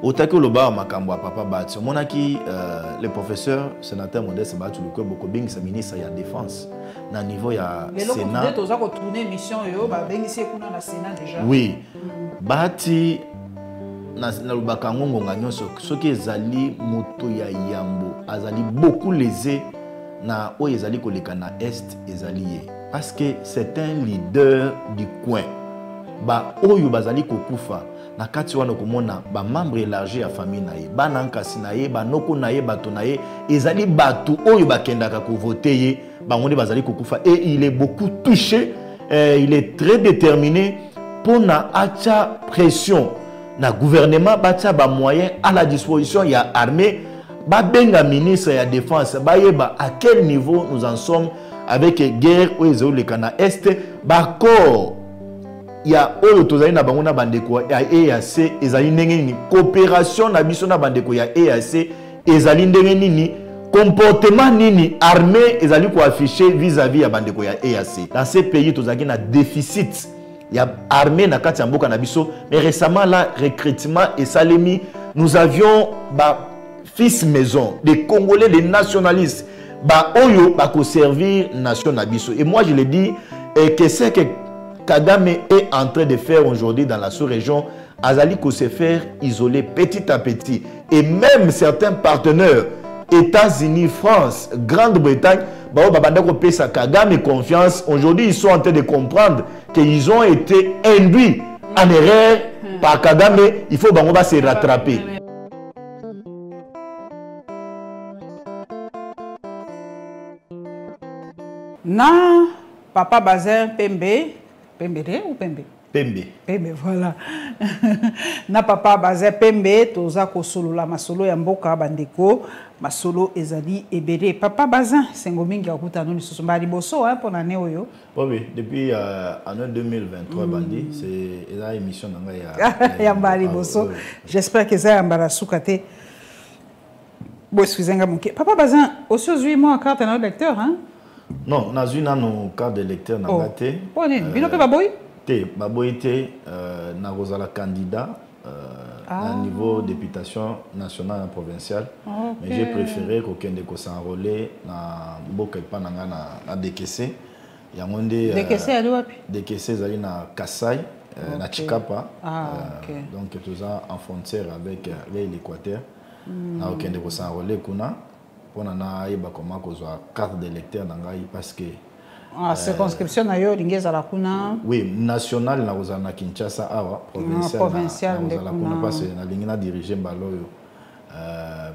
Otaki loba makambo ya papa Bati. Monaki le professeur sénateur Modeste Bati le beaucoup bien sa ministre ya défense na niveau ya Sénat. Tu as tourner mission yo ba bengisi kuna na Sénat déjà. Oui. Bati na lobaka ngonga nyonso soki ezali moto ya yambo azali beaucoup lésé na o ezali koleka na est ezali ye parce que c'est un leader du coin. Ba oyo bazali kokufa na kati wana komona ba membre élargi ya famille na ye bana nkasi na ye banoko na ye bato na ye ezali batu oyo bakendaka ko voter ye bango nde bazali kokufa et il est beaucoup touché, il est très déterminé pour na acha pression na gouvernement bacha ba moyen à la disposition ya armée ba benga ministre ya défense ba yeba à quel niveau nous en sommes avec guerre au ezoleka na est ba corps ya oyo tozali na bango na bandeko ya EAC ezali ndenge nini coopération na biso na bandeko ya EAC ezali ndenge nini comportement nini armée ezali ko afficher vis-à-vis ya bandeko ya EAC. Dans ces pays tozali na déficit ya armée na kati ya mboka na biso, mais récemment là recrutement et salemi nous avions ba fils maison des Congolais, des nationalistes ba oyo ba ko servir nation na biso. Et moi je le dis que c'est que Kagame est en train de faire aujourd'hui dans la sous-région, Azali ko se faire isoler petit à petit. Et même certains partenaires, États-Unis, France, Grande-Bretagne, Kagame confiance. Aujourd'hui, ils sont en train de comprendre qu'ils ont été induits en erreur par Kagame. Il faut se rattraper. Na Papa Bazin Pembe. Pembe ou Pembe? Pembe. Pembe, voilà. Na Papa Bazin Pembe, toza ko solo la masolo ya mboka bandeko, masolo ezali ebele. Papa Bazin, sengo mingi akuta no lisusu mbali boso hein pour l'année oyo. Oui, depuis année 2023 bandi, c'est la émission nanga ya ya mbali boso. J'espère que ça yambara sukate. Bon, excusez-moi mon Papa Bazin, aussi aujourd'hui moi carte na lecteur hein. Non, na zuna no carte de lecteur na gâté. Bonne, bino pe baboy? Té, baboy té na rozala candidat à niveau députation nationale et provinciale. Mais j'ai préféré qu'aucun de ko s'enrôler na mboka pa nanga na décaissé. Yango nde décaissé ali wapi? Décaissé zali na Kasai, na Chikapa. Donc tous en frontière avec l'Équateur. Na aucun de ko s'enrôler kuna. On a eu comment carte d'électeur parce que circonscription na yo lingeza la kuna oui national na ozana Kinshasa awa provincial na kuna parce que na lingina diriger mbalo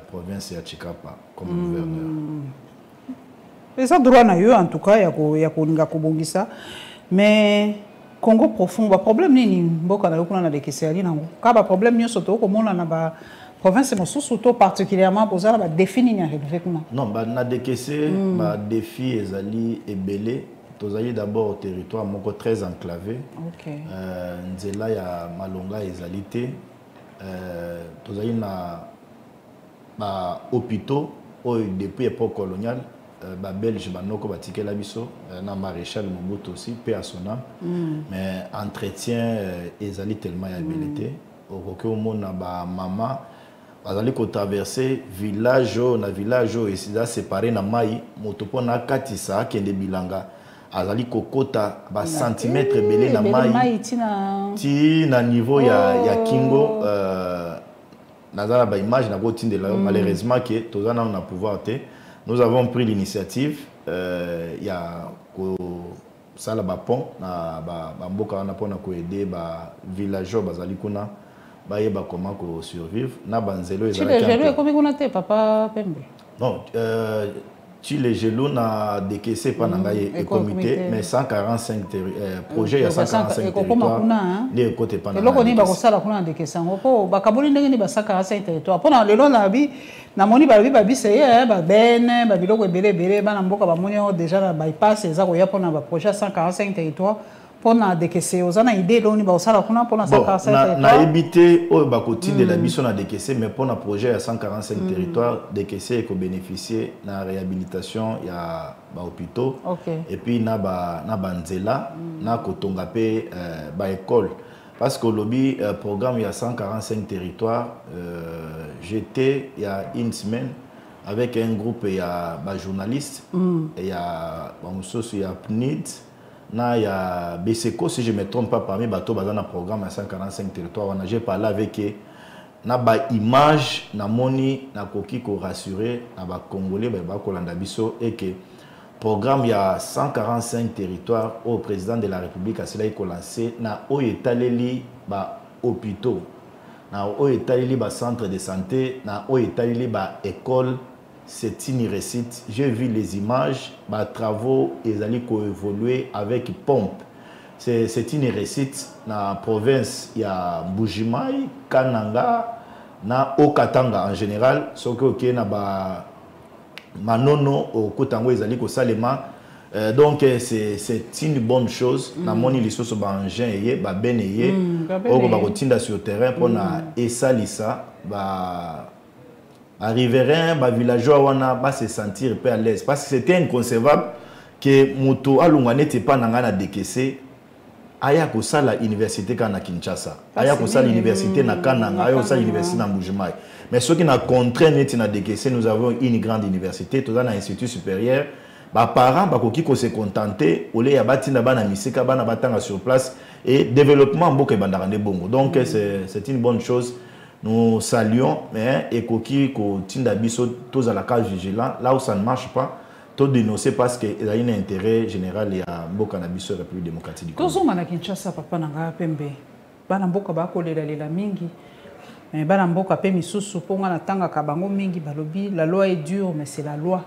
province ya Chikapa comme gouverneur. Et ça droit na yo en tout cas ya ko linga kobongisa mais Congo profond ba problème nini mboka na yo kuna na dekeseli nango ka ba problème nyoso to ko mona na ba province surtout particulièrement pour ça, défi n'y arrive non, na décaissé, défi ezali ebele. Tozali d'abord au territoire moko très enclavé. Nzela ya malonga ezalité. Tozali na hôpitaux depuis l'époque coloniale. Belge banoko batikela biso na maréchal Mobutu aussi paix à son âme. Mais entretien ezali tellement ya ebelité. Au mona ba mama bazali ko traverser village na village et c'est séparé na mai motopo na katisa kende bilanga azali kokota ba centimètre belé na mai ti na niveau ya kingo nazala ba image na botinde là malheureusement que tozana on a pouvoir té nous avons pris l'initiative ya ko sala ba pont na ba mboka na pona ko aider ba villageois bazali kuna bayeba comment survivre na banzelo ezala tu les gelou comme on a papa Pembe non tu les gelou na décaissé pas nanga et comité mais 145 projets ya 145 territoires les côté pas na loko ni ba ko sala kuna décaissé ngoko bakaboli ndenge ni ba 145 territoires pona lelo na bi na moni ba bi seye ba bene ba biloko ebele ba na mboka ba moni déjà na bypass eza ko ya pona ba projet 145 territoires pour na décaisser aux ana idée doni ba osala kuna pour na 145 na éviter au ba côté de la mission na décaisser mais pour un projet à 145 territoires décaisser et ko bénéficier na réhabilitation ya ba hôpitaux et puis na ba nzela na kotonga pe ba école parce que lobby programme il y a 145 territoires. J'étais il y a une semaine avec un groupe, il y a des journalistes, il y a PNID, il y a BCECO, si je ne me trompe pas, parmi les bateaux, dans un programme à 145 territoires. J'ai parlé avec eux. Na ba image na moni na koki ko rassurer na ba congolais ba kolanda biso et que programme il y a 145 territoires au président de la République a cela ko lancé na o etaleli ba hôpitaux na o etaleli ba centre de santé na o etaleli ba école. C'est une réussite. J'ai vu les images ba travaux ils allaient ko évoluer avec pompe. C'est une réussite dans la province. Il y a Mbujimai, Kananga, na Okatanga en général. Sauf que na ba Manono au Kotango ezali ko salema. Donc c'est une bonne chose. Na moni lisoso ba engin eye, ba ben eye. Oko ba kotinda sur le terrain pour na esalisa ba riverain, ba villageois wana ba se sentir peu à l'aise parce que c'était inconcevable que moto alunga n'était pas nangana décaissé. Aya kosala université kana Kinshasa, aya kosala université na Kananga, aya kosala université na Mbujimai. Mais ceux qui na contraint neti na décaissé, nous avons une grande université, tout ça na institut supérieur. Ba parents ba koki ko se contenter, ole ya batinda bana misika bana batanga sur place et développement mboka bandarande bongo. Donc c'est une bonne chose. Nous saluons mais et koki ko tinda biso tous à la case vigilant là où ça ne marche pas. Tout dénoncer parce qu'il y a un intérêt général et à Mboka na biso République démocratique du Congo. Tous on a Kinshasa papa nanga pembe. Bana Mboka ba kolela lela mingi. Mais bana Mboka pe misusu ponga na tanga kabango mingi balobi la loi est dure mais c'est la loi.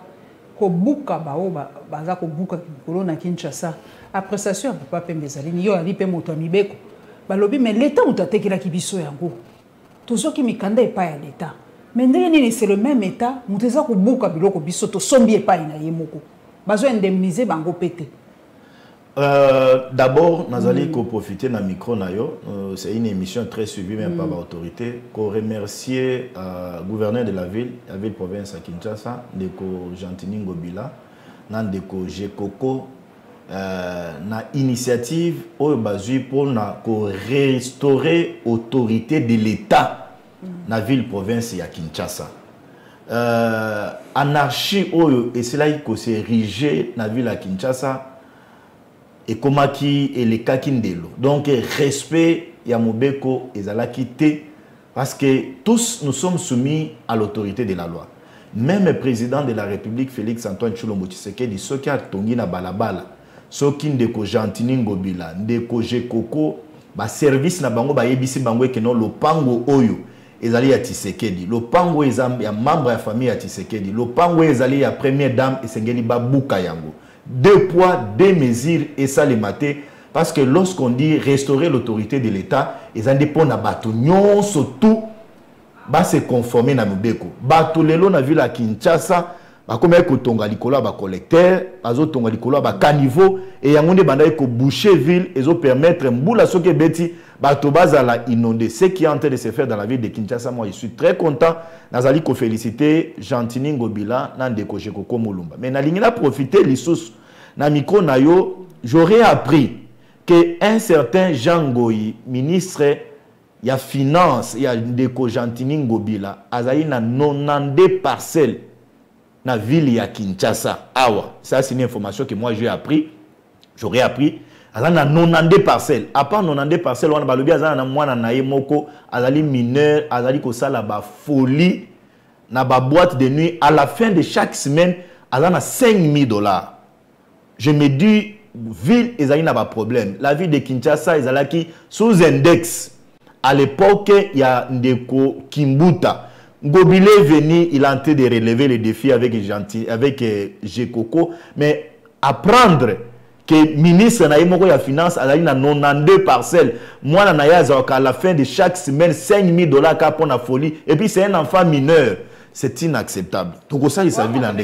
Ko buka ba o baza ko buka kolo na Kinshasa. Appréciation papa pembe zalini yo ali pe moto mibeko. Balobi mais l'état utatekela kibiso yango. Tous qui mikanda e pa ya l'état. Mais c'est le même état, nous avons beaucoup de biso to sombi pas ina yemoko. Bazo indemniser bango pété. D'abord, nous allons profiter de micro nayo. C'est une émission très suivie même par l'autorité. Qu'on remercier le gouverneur de la ville province à Kinshasa, Ndeko Gentini Ngobila, Ndeko Jekoko, na initiative au bazui pour restaurer l'autorité de l'État. Na ville province ya Kinshasa. Anarchie oyo et cela qui s'est érigé na ville à Kinshasa et komaki et les kakindelo. Donc respect ya mobeko ezalaki te parce que tous nous sommes soumis à l'autorité de la loi. Même le président de la République Félix Antoine Tshilombo Tshisekedi soki atongi na balabala soki ndeko Gentini Ngobila ndeko Jekoko ba service na bango ba yebisi bango ke non lopango oyo ezali ya Tshisekedi, le pango ya membre ya famille ya Tshisekedi, le pango ezali ya première dame esengeli babuka yango. Deux poids, deux mesures et ça les maté parce que lorsqu'on dit restaurer l'autorité de l'État, ils ont des points à bateau surtout ba se conformer na mobeko. Bateau lelo na ville à Kinshasa, ba comme ko tonga likolo ba collecteur, bazo tonga likolo ba caniveau et yangonde banda ko boucher ville et zo permettre mbula soke beti bato bazala inondé. Ce qui est en train de se faire dans la ville de Kinshasa, moi je suis très content. Nazali ko féliciter Gentini Ngobila na ndeko Jekoko Mulumba. Mais na lingina profiter lissus na micro na yo, j'aurais appris que un certain Jean Goyi, ministre ya finance ya ndeko Gentini Ngobila, azali na 92 parcelles na ville ya Kinshasa. Awa, ça c'est une information que moi j'ai appris. J'aurais appris. Azali na 92 parcelles. À part 92 parcelles, on a balobi azali na mwana na ye moko, azali mineur, azali ko sala ba folie na ba boîte de nuit. À la fin de chaque semaine, azali na $5,000. Je me dis, ville ezali na ba problème. La ville de Kinshasa ezalaki sous index. À l'époque, il y a ndeko Kimbuta. Ngobile est venu, il a tenté de relever les défis avec Jekoko, mais apprendre que ministre na yemoko ya finance a na 92 parcelles. Moi na ya à la fin de chaque semaine $5,000 ka pour la folie et puis c'est un enfant mineur. C'est inacceptable. Donc ça il s'agit là.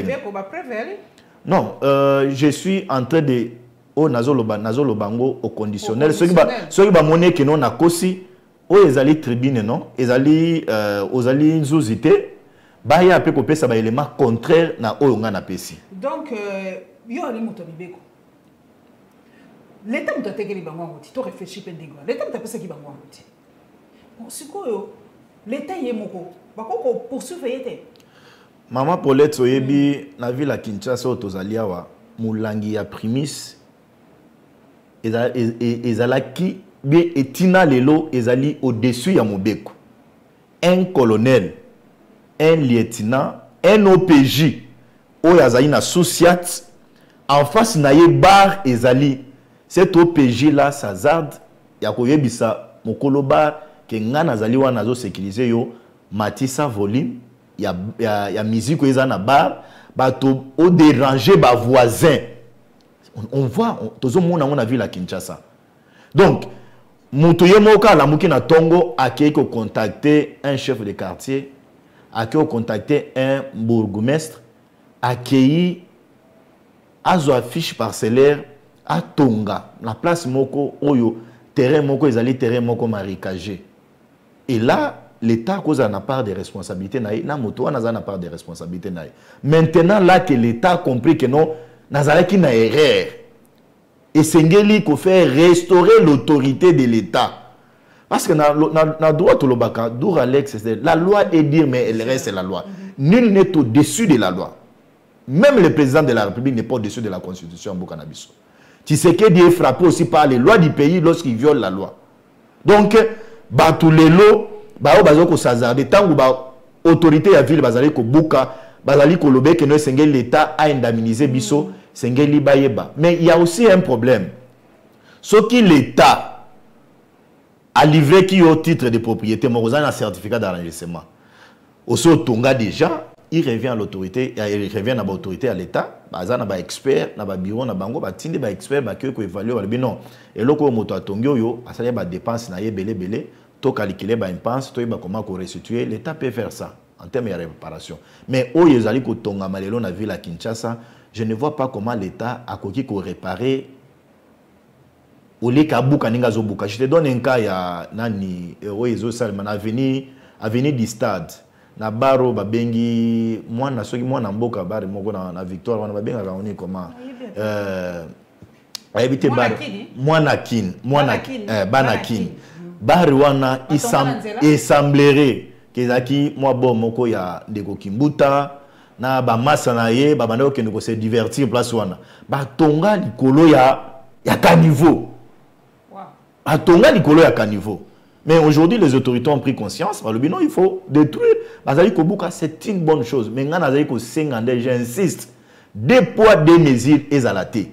Non, je suis en train de nazolo bango au conditionnel. Ceux qui ba monnaie que non a kosi o ezali tribune non, ezali ozali nzuzité ba ya pe ko pesa ba élément contraire na oyo nga na pesi. Donc yo ali moto libeko. L'État doit te gagner bango ngoti. Tu réfléchis pe ndingo. L'État doit penser qui bango ngoti. Bon, sikoyo l'État yemoko. Bako poursuivre yete. Maman Paulette Soyebi na ville à Kinshasa otozaliawa mulangi ya primis ezalaki bien etina lelo ezali au-dessus ya mobeko. Un colonel, un lieutenant, un OPJ oyo azali na Sousiat en face na ye bar ezali. Cet OPJ là s'hazarde ya koyebisa mokolo bar ke ngana azali wana zo sécuriser yo matisa volume ya musique eza na bar bato au déranger ba voisin. On voit tozo mona on a vu la Kinshasa. Donc mutu yemoka la muki na tongo akei ko contacter un chef de quartier, akei ko contacter un bourgmestre, akei azo affiche parcellaire à Tonga, la place moko oyo terrain moko ezali terrain moko marécagé. Et là l'État cause n'a part de responsabilité na moto n'a part de responsabilité na. Maintenant là que l'État a compris que non nazalaki na erreur et sengeli ko faire restaurer l'autorité de l'État parce que na droit to lobaka dur Alex la loi est dire mais elle reste la loi. Nul n'est au-dessus de la loi. Même le président de la République n'est pas au-dessus de la constitution Bokanabiso. Tshisekedi est frappé aussi par les lois du pays lorsqu'il viole la loi. Donc batulelo bao bazoko sazarde tangu ba autorité ya ville bazali ko buka bazali ko lobe que no sengeli l'État a indemnisé biso sengeli bayeba. Mais il y a aussi un problème. Ce qui l'État a livré qui au titre de propriété morozana un certificat d'enregistrement. Aussi au Tonga déjà, il revient à l'autorité, il revient à l'autorité à l'État, bazana ba expert, na ba bureau na bango ba tindi ba expert ba ko évaluer ba non. Et loko moto atongyo yo asali ba dépense na ye belé to calculer ba dépense to ba comment ko restituer, l'État peut faire ça en termes de réparation. Mais au yezali ko tonga malelo na ville à Kinshasa, je ne vois pas comment l'État a koki ko réparer oleka buka ninga zo buka. Je te donne un cas ya nani oyezo salman avenue du stade na baro babengi mwana soki mwana mboka bari moko na Victoire wana babenga kaoni comment ayebite baro banakin bari wana isamblerait kezaki mwa bo moko ya ndeko Kimbuta na ba masa na ye ba bando ke ndeko se divertir place wana ba tonga likolo ya caniveau. Atonga likolo ya caniveau. Mais aujourd'hui, les autorités ont pris conscience. Non, il faut détruire. C'est une bonne chose. Mais j'insiste. Des poids, des mesures, et à la tête.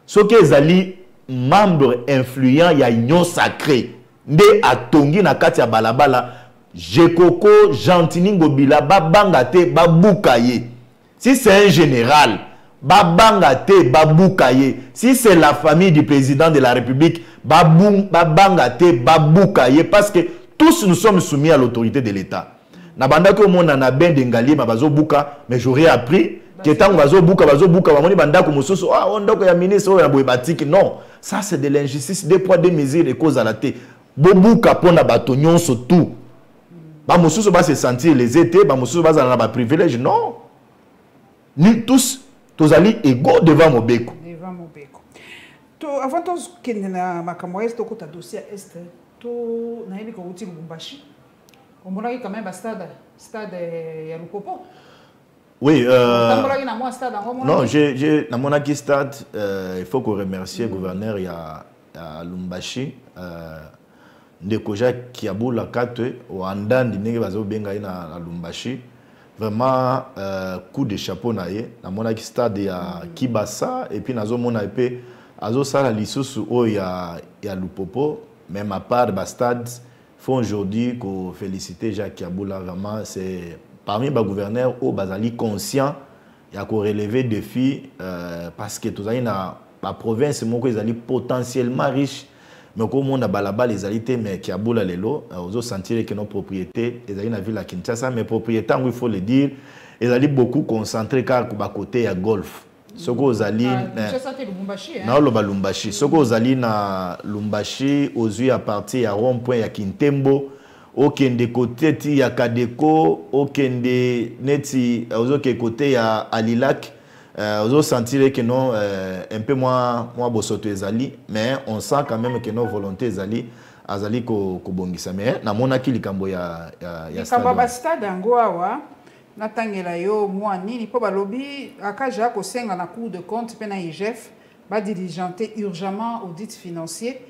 Ce que les membres influents, il y a union sacrée. Nde atongi na kati ya balabala. Jekoko, Gentini Ngobila, babangate, baboukaye. Si c'est un général, babangate, baboukaye. Si c'est la famille du président de la République, babangate, baboukaye. Parce que tous nous sommes soumis à l'autorité de l'État. Nabanda ko mon na ben dengali mabazo buka, mais j'aurais appris que tant bazo buka bamoni banda ko mososo ah on ndoko ya ministre ya boebatiki. Non, ça c'est de l'injustice, des poids des mesures et causes à la tête. Bobuka pona bato nyonso tout. Ba mososo ba se sentir les étés, ba mososo ba za na ba privilège. Non. Nous tous tozali égaux devant Mobeko. Devant Mobeko. Avant que na makambo est to dossier est to na yebi ko uti Lubumbashi. On m'a quand même stade ya Lupopo. Oui, non, j'ai na monaki stade, il faut qu'on remercie le gouverneur à Lubumbashi. Ndekoja Kiabula Kate au Andan dinenge bazo benga na Lubumbashi. Vraiment coup de chapeau na ye. Na monaki stade ya Kibasa et puis nazo mona epé azo sala lisusu o ya Lupopo, même à part ba stade faut aujourd'hui qu'on félicite Jacques Kiabula. Vraiment c'est parmi les gouverneurs au Bazali conscient il y a qu'on relever des défis parce que tout ça la province est potentiellement riche mais comme on a balaba les alités mais Kiabula lelo aux sentir que nos propriétés les na ville à Kinshasa mais propriétaires il faut le dire ils allaient beaucoup concentrés car à côté il y a golf. Soko ozali na Lubumbashi soko ozali na Lubumbashi ozu à partir ya rond-point ya Kintembo okende côté ti ya Kadeko okende neti ozoke côté ya Alilak Vous sentez que non, un peu moins bosoto ezali, mais on sent quand même que nos volontés ezali ko bongisa. Mais na mona ki likambo ya stade yango awa natangela yo mwa nini po balobi akaja ko senga na cour de compte pe na IGF va diligenter urgemment audit financier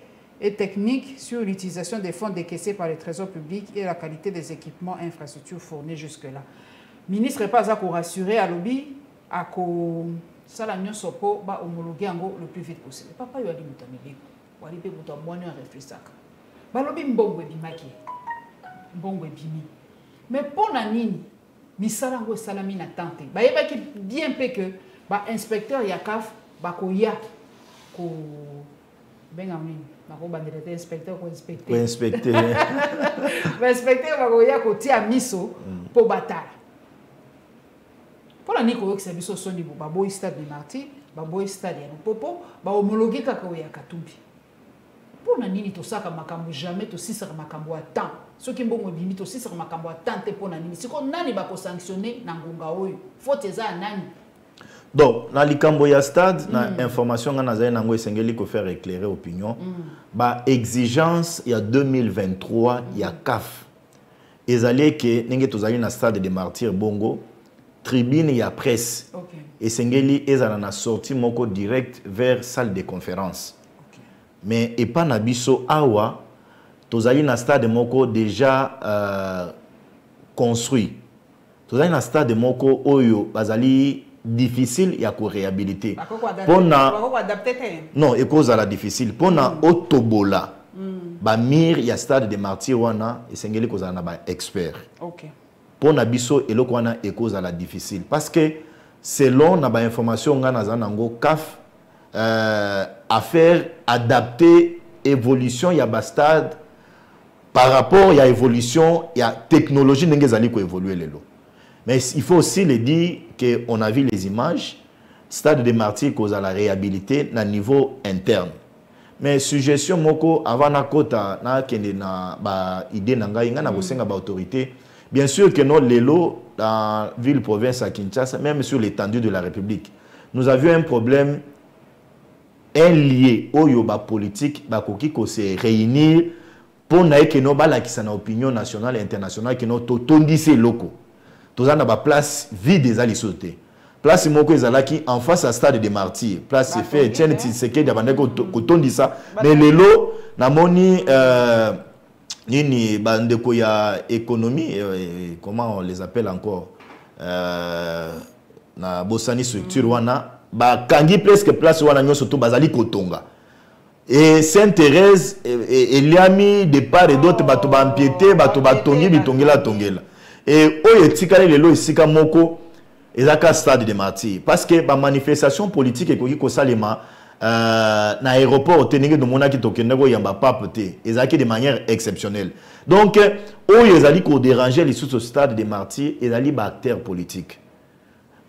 et technique sur l'utilisation des fonds décaissés par le Trésor public et la qualité des équipements et infrastructures fournis jusque-là. Ministre pas à rassurer à lobby à ko sala nyonso po ba homologuer yango le plus vite possible. Papa yo ali mutameli wali pe muta mwana réfléchaka. Ba lobby mbongwe bimaki. Mbongwe bimi. Mais pour na nini misala ngo salami na tante. Ba yeba ki bien pe que ba inspecteur yakaf ba ko ya ko benga mini. Ba ko bandele inspecteur ko inspecter. Ko inspecter. Ba inspecteur ba ko ya ko ti miso po batala. Pour la nico que c'est biso soni bo babo stade de Marti, babo stade ya Popo, ba homologuer kaka ya Katumbi. Pour na nini to saka makambo jamais to sisaka makambo à temps. Ce qui mbongo bimi to sisaka makambo à temps te pour na nini. Siko nani ba ko sanctionner na ngonga oyo. Faute eza nani. Donc na likambo ya stade na information nga nazaye nango esengeli ko faire éclairer opinion. Ba exigence ya 2023 ya CAF. Ezali ke nenge tozali na stade de Martyrs bongo. Tribune ya presse et sengeli ezala na sortie moko direct vers salle de conférence. Mais et pas na biso awa tozali na stade moko déjà construit. Tozali na stade moko oyo bazali difficile ya ko réhabiliter. Pona non et cause la difficile pona otobola ba mir ya stade de Martyrs wana et sengeli kozala na ba expert. OK. Pour Nabiso et l'okwana est cause à la difficile parce que selon na ba information nga na zanango CAF affaire adapter évolution ya bastade par rapport à évolution ya technologie n'engez zali ko évoluer lelo. Mais il faut aussi le dire que on a vu les images stade de Martyrs cause à la réhabiliter na niveau interne. Mais suggestion moko avant na kota na kende na ba idée na ngai nga na bosenga ba autorité. Bien sûr que non, l'élo, dans la ville-province à Kinshasa, même sur l'étendue de la République, nous avions un problème, un lien au yoba politique, qui se réunir pour que nous ayons une opinion nationale et internationale, que nous ayons locaux. Nous avons une place vide des alisotés. Place moko ezalaki en face à stade de Martyrs. Place c'est fait, tiens, c'est que d'abandonner qu'on ça. Mais l'élo, namoni Nini bandeko ya économie comment on les appelle encore na bosani structure wana ba kangi presque place wana nyoso to bazali kotonga et Sainte-Thérèse eliami de part et d'autre bato ba empiété bato ba tongi bitongela tongela et oyo etikali lelo esika moko ezaka stade de Martyrs parce que ba manifestation politique ekoki ko salema na aéroport tenenge de monaki tokendego yamba papete ezaki de manière exceptionnelle donc oyo ezali ko déranger les sous stade de Martyrs ezali ba acteur politique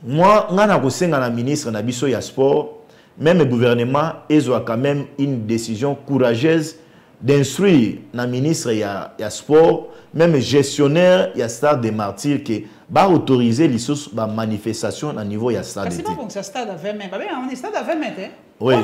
moi ngana ko senga na ministre na biso ya sport même le gouvernement ezwa quand même une décision courageuse d'instruire na ministre ya sport même gestionnaire ya stade de Martyrs que va autoriser les sous ba manifestation à niveau ya stade. C'est pas bon ça stade à 20 mètres. On est stade à 20 mètres hein. Oui,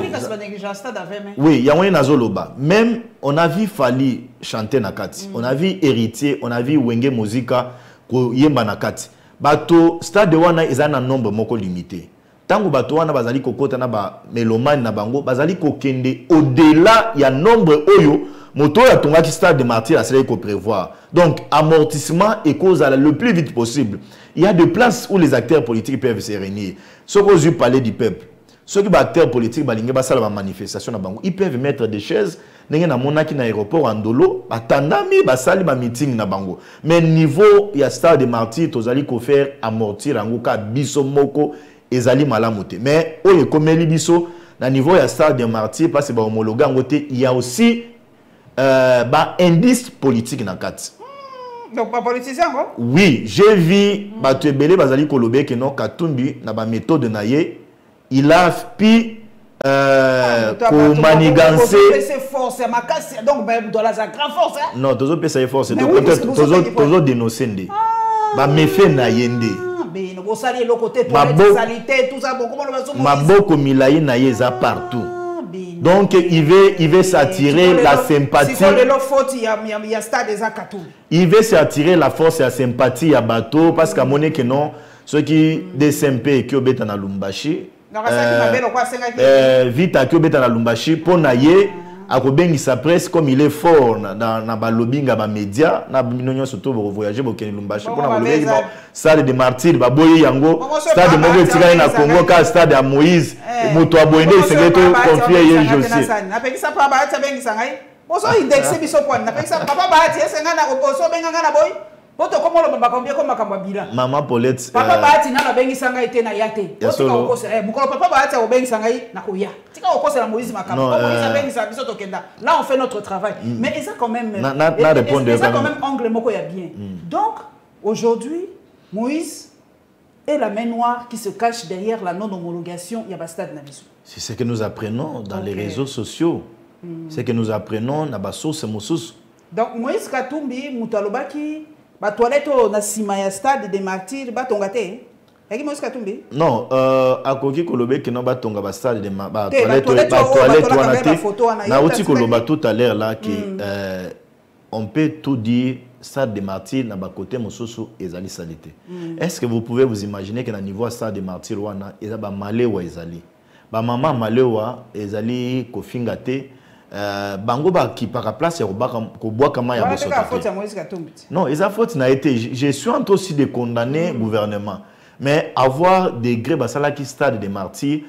il y a un azoloba. Même on a vu Fali chanter nakati, on a vu Héritier, on a vu Wenge Muzika ko yemba nakati. Bato stade wana ezana nombre moko limité. Tango bato wana bazali kokota na ba melomane na bango, bazali kokende au-delà ya nombre oyo moto ya tongaki stade de Martyrs asele ko prévoir. Donc amortissement et cause le plus vite possible. Il y a des places où les acteurs politiques peuvent se réunir. Ce qu'on veut parler du peuple. Ceux qui sont acteurs politiques, ils peuvent mettre des chaises. Ils peuvent monaki na aéroport Andolo, batandami basali ba meeting na bango. Mais niveau ya stade de Martyrs, tozali ko faire amortir ango ka biso moko ezali malamote. Mais oye komeli biso na niveau ya stade de Martyrs parce que ba homologa ngote, il y a aussi ba indice politique na kati. Donc pas politicien quoi? Oui, j'ai vu bato ebele bazali kolobe que non Katumbi na ba méthode na ye il a pu manigancer. Force, donc dans la grande force. Non, toujours c'est force. Toujours dénoncer. Bah méfait na yende. bosali le côté toilette salité tout ça comment le baso maboko milayi na yeza partout. Donc il veut s'attirer la sympathie. Il veut s'attirer la force et la sympathie à bateau parce qu'à mon que non ceux qui des SMP qui obéissent à Lumbashi vite à qui obéissent à Lumbashi pour naïe à sa presse comme il est fort dans ba lobbying à ba média na binonyo surtout pour voyager pour Ken Lumbashi pour na lobbying stade de martyr ba boye yango stade de Mogo Tigana na Congo ka stade à Moïse moto aboyende secreto confier ye Josie na pekisa pa ba ta bengi sangai boso index biso point na pekisa papa ba ti esenga na boso benga na boy poto comme le baba combien comme makamba bila maman Paulette papa ba ti na bengi sangai te na yate boso ko ko mukolo papa ba ti o bengi sangai na koya tika o ko la Moïse makamba Moïse bengi sa biso tokenda là on fait notre travail mais ça quand même ça quand même angle moko ya bien donc aujourd'hui Moïse est la main noire qui se cache derrière la non-homologation Yabastad Nabiso. C'est ce que nous apprenons dans les réseaux sociaux. C'est ce que nous apprenons dans les sources Moussous. Donc Moïse Katumbi, Moutalobaki, ba toilette na sima ya stade des martyrs, ba tongate. Yaki Moïse Katumbi? Non, à Koki Kolobe qui non ba tonga ba stade des toilette wanate. Na oti Koloba tout à l'heure là qui on peut tout dire. Stade des martyrs na ba côté mosusu ezali salité. Est-ce que vous pouvez vous imaginer que na niveau stade des martyrs wana eza ba malewa ezali. Ba mama malewa ezali ko fingate bango ba ki para place ya ko bois kama ya boso. Non, eza faute na été je suis en train aussi de condamner gouvernement mais avoir des grès basala qui stade des martyrs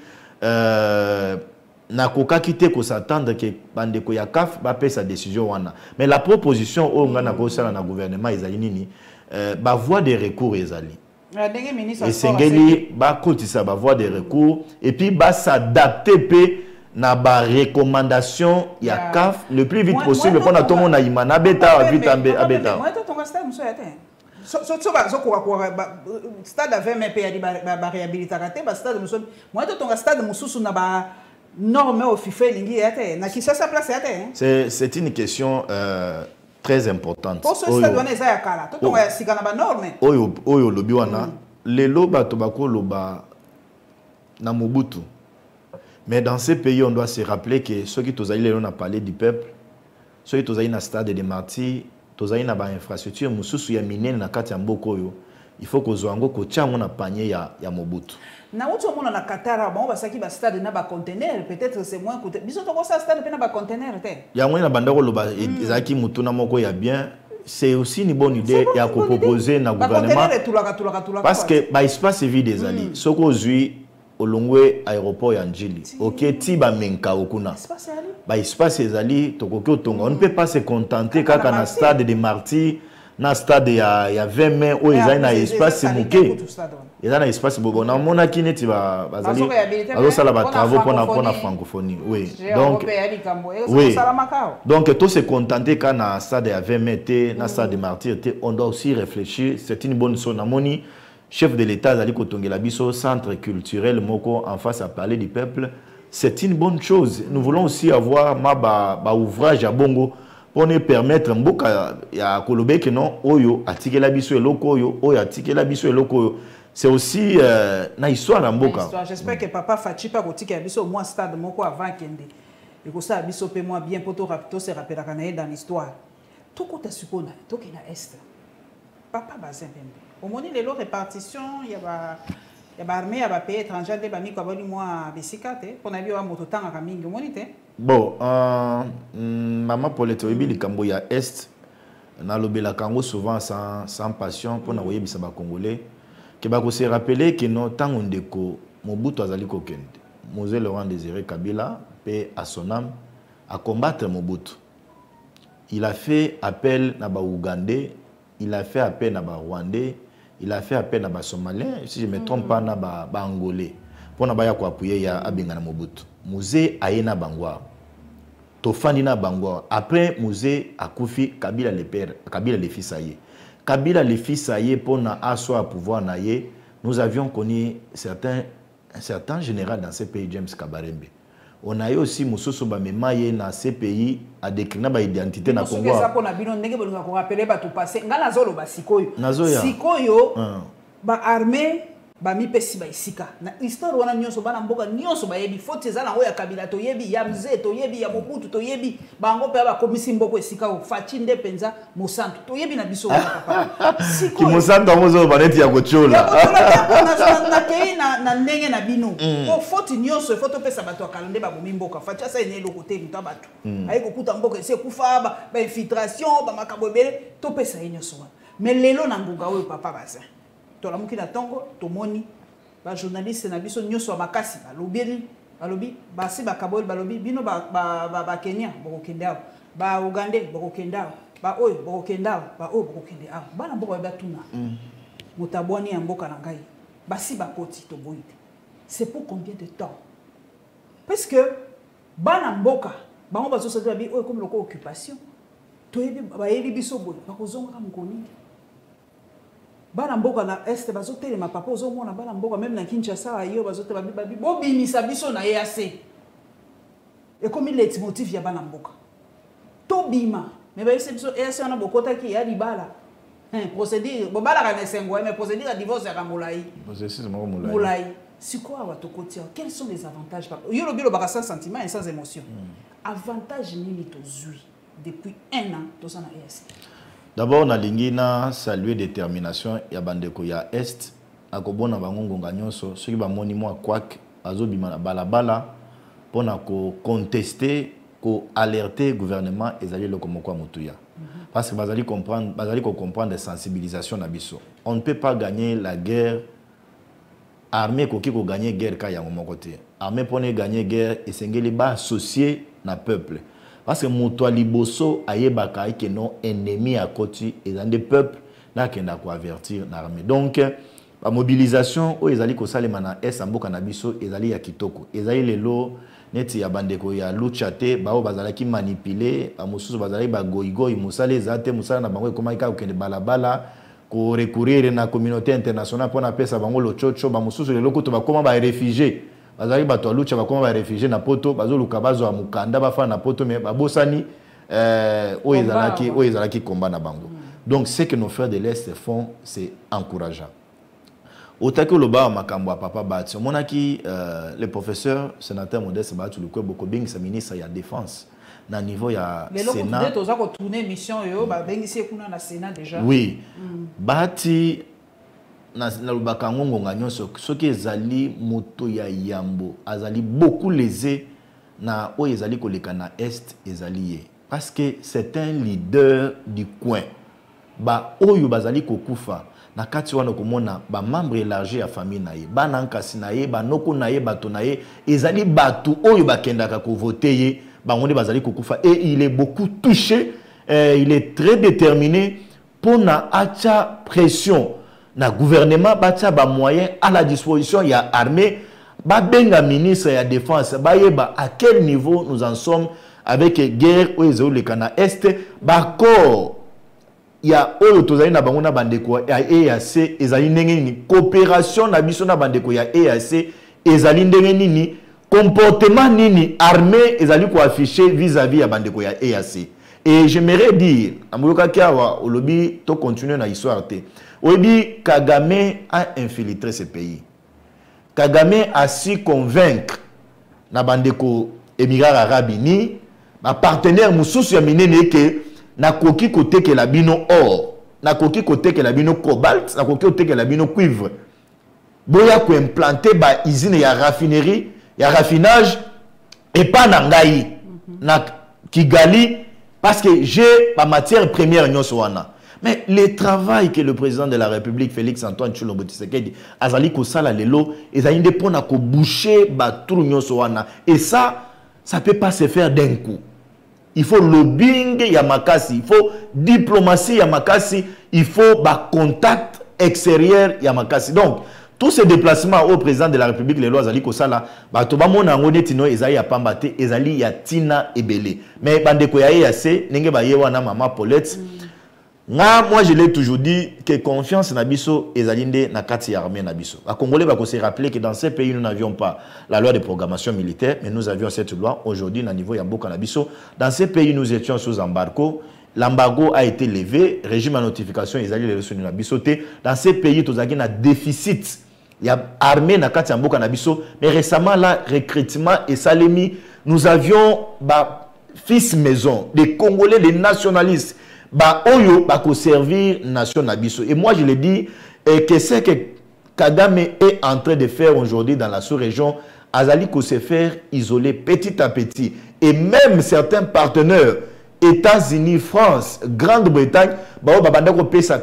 na koka kité ko s'attendre que bande ko yakaf ba pe sa décision wana mais la proposition au ngana ko sala na gouvernement ezali nini ba voie de recours ezali et sengeli ba kotisa ba voie de recours et puis ba s'adapter pe na ba recommandation ya CAF le plus vite possible pour na tout monde na imana beta vite abeta moi to tonga stade muso yate so ba zo ko stade avait même pe ya ba réhabilitation ba stade muso moi to tonga stade mususu na ba non, mais au FIFA, c'est une question très importante. Pour ce stade, on est à Kala. Tout le monde est à norme. Oyo lobi wana. Les loba tobako loba na Mobutu. Mais dans ces pays, on doit se rappeler que ceux qui tozaï on a parlé du peuple, ceux qui tozaï na stade des martyrs, tozaï na ba infrastructure, mususu ya minen na kati ya mboko yo. Il faut que zoango ko tchango na panier ya Mobutu. Na uto mona na Qatar bon basaki ba stade na ba conteneur peut-être c'est moins coûteux biso to ko sa stade pe na ba conteneur te ya mona banda ko loba ezaki mutuna moko ya bien c'est aussi une bonne idée ya ko proposer na gouvernement parce que ba espace vide des alliés soko zui olongwe aéroport ya Njili OK ti ba menka okuna ba espace des alliés to ko tonga on ne peut pas se contenter kaka na stade des martyrs na stade ya 20 mai o ezali na espace muke il y a un espace beaucoup. On a mon akine tu vas alors ça là va travaux pour la francophonie. Oui. Donc oui. Donc tout se contenter quand na stade à 20 mètres, na stade de martyrs, on doit aussi réfléchir. C'est une bonne chose. Namoni chef de l'État Zali Kotongela biso centre culturel moko en face à parler du peuple. C'est une bonne chose. Nous voulons aussi avoir ma ouvrage à Bongo pour nous permettre mboka ya Kolobe que non oyo atikela biso eloko oyo atikela biso eloko. C'est aussi na histoire na mboka. J'espère que papa Fachi pas kotika ya biso moi stade moko avant kende. Et que ça biso pe moi bien poto rapito se rappela kana dans l'histoire. Tout côté supona, tout qui na est. Papa bazin pembe. Au moni les lots répartition, il y a armée ya ba pays étranger de ba mi ko bali moi besikate pour na bio moto tanga ka mingi monite. Bon, maman Paulette oyebi likambo ya est na lobela kango souvent sans passion pour na oyebisa ba congolais. Que va se rappeler que non tant on déco Mobutu azali kokende Mosé Laurent Désiré Kabila paix à son âme à combattre Mobutu. Il a fait appel na ba Ougandais, il a fait appel na ba Rwandais, il a fait appel na ba Somalien, si je me trompe pas na ba Angolais pour na ba ya ko appuyer ya abenga na Mobutu. Mosé ayena bangwa. Tofandi na bangwa. Après Mosé akufi Kabila le père, Kabila le fils aye. Kabila le fils aye pour na asseoir pouvoir naye, nous avions connu un certain général dans ces pays, James Kabarembe. On a eu aussi Moussoso Bamemaye dans ces pays à décliner ba identité na Congo. Ça pour na bino ndenge ko rappeler ba tout passé. Ngana zolo ba sikoyo. Sikoyo ba armée bami pesi ba isika na histoire wana nyonso bana mboka nyonso bayebi faute eza nango ya kabila toyebi ya mzee toyebi ya mobutu toyebi bango pe bakomisi mboko esika o faci nde penza mosantu toyebi na biso wana papa ki mosantu amozo baneti ya kochola na kei na ndenge na bino o faute nyonso faute pesa bato akalande babomi mboka faci asa ene eloko te muta bato ayi kokuta mboka esi ekufa ba infiltration ba makambo ebele to pesa ye nyonso wana mais lelo na ngunga oyo papa baza tolamuki na tongo tomoni ba journaliste na biso nyonso ya makasi balobi basi bakaboli balobi bino ba Kenya bokokende awo ba Uganda bokokende awo ba oyo bokokende awo ba oyo bokokende awo bana mboka batuna mutabwani ya mboka na ngai basi bakoti to boyi c'est pour combien de temps parce que bana mboka bango bazosala bi oyo comme loko occupation toyebi bayebi biso boyi bakozonga ka mukoni bana mboka na este bazotelema papa ozomona bana mboka même na Kinshasa ayo bazotela babi bobimisa biso na EAC ekomi leitmotiv ya bana mboka tobima mais bayese biso EAC wana bokotaki ya libala procédure bobala kana sengo mais procédure ya divorce ya kamolai molai sikoa watokotia quels sont les avantages yo lobilo baka sans sentiment et sans émotion avantage nini tozui depuis 1 an toza na EAC. D'abord, nalingi na saluer détermination ya bandeko ya Est akobona bango ngonga nyonso soki bamoni mwa kwak azobima na balabala pona ko contester ko alerter gouvernement ezali lokomoko mutuya parce que bazali comprendre des sensibilisations na biso. On ne peut pas gagner la guerre armée koki ko gagner guerre ka yango moko te. Armée pone gagner guerre esengeli ba associer na peuple. Parce que Moutoua Liboso ayebaka que non ennemi à côté et dans des peuples là qui n'a quoi avertir l'armée. Donc la mobilisation où ils allaient ko salema na est amboka na biso ezali ya kitoko. Ezali lelo neti ya bandeko ya luchate bao bazalaki manipuler amususu bazali ba goigoi musale zate musala na bango ekoma ika okende balabala ko recourir na communauté internationale pour na pesa bango lo chocho ba mususu lelo ko to bakoma ba réfugiés. Bazali bato alucha bakoma ba réfugiés na poto bazoluka bazo amukanda bafa na poto mais babosani oyezalaki combat na bango. Donc ce que nos frères de l'Est font c'est encourageant. Otaki loba makambo papa Bati monaki le professeur sénateur Modeste Bati Lukwe Bokobing sa ministre ya défense na niveau ya Sénat. Les gens qui tourner mission yo ba bengisi kuna na Sénat déjà. Oui. Bati na lubaka ngonga nyonso soki ezali moto ya yambo azali beaucoup lésé na o ezali koleka na est ezali ye parce que c'est un leader du coin ba oyo bazali kokufa na kati wana komona ba membre élargi ya famille na ye bana nkasi na ye banoko na ye bato na ye ezali batu oyo bakendaka ko voter ye bango bazali kokufa et il est beaucoup touché il est très déterminé pour na acha pression na gouvernement batia ba moyen à la disposition ya armée ba benga ministre ya défense ba yeba à quel niveau nous en sommes avec guerre au ezoleka na est ba corps ya oyo tozali na bango na bandeko ya EAC ezali ndenge nini coopération na biso na bandeko ya EAC ezali ndenge nini comportement nini armée ezali ko afficher vis-à-vis ya bandeko ya EAC. Et j'aimerais dire amoyoka kiawa olobi to continuer na histoire te. Obi Kagame a infiltré ce pays. Kagame a su convaincre na bandeko Émirats Arabes Unis, ma partenaire mususu ya minene ke na koki kote ke la bino or, na koki kote ke la bino cobalt, na koki kote ke la bino cuivre. Boya ko implanter ba usine ya raffinerie, ya raffinage et pas na ngai na Kigali parce que j'ai ma matière première nyonso wana. Mais le travail que le président de la République, Félix Antoine Tshilombo Tshisekedi, azali ko sala lelo, ezali nde pona ko boucher ba trou nyonso wana. Et ça peut pas se faire d'un coup. Il faut lobbying ya makasi, il faut diplomatie ya makasi, il faut ba contact extérieur ya makasi. Donc tous ces déplacements au président de la République, les lois azali ko sala, ba to ba mona ngone tino ezali ya pambate, ezali ya tina ebele. Mais bandeko ya EAC, nenge ba yewa na mama Paulette. Moi, je l'ai toujours dit que confiance nabiso ezalinde na kati ya armée nabiso. Les Congolais va se rappeler que dans ces pays nous n'avions pas la loi de programmation militaire, mais nous avions cette loi aujourd'hui au niveau Yamboka nabiso. Dans ces pays nous étions sous embargo. L'embargo a été levé, régime à notification ezali les ressources nabiso. Dans ces pays nous avons un déficit Il y a armée na kati mboka na biso, mais récemment là recrutement et salemi, nous avions fils maison, des Congolais, des nationalistes, oyo ko servir nation na biso. Et moi je le dis que c'est que Kagame est en train de faire aujourd'hui dans la sous-région, Azali ko se faire isoler petit à petit. Et même certains partenaires, États-Unis, France, Grande-Bretagne,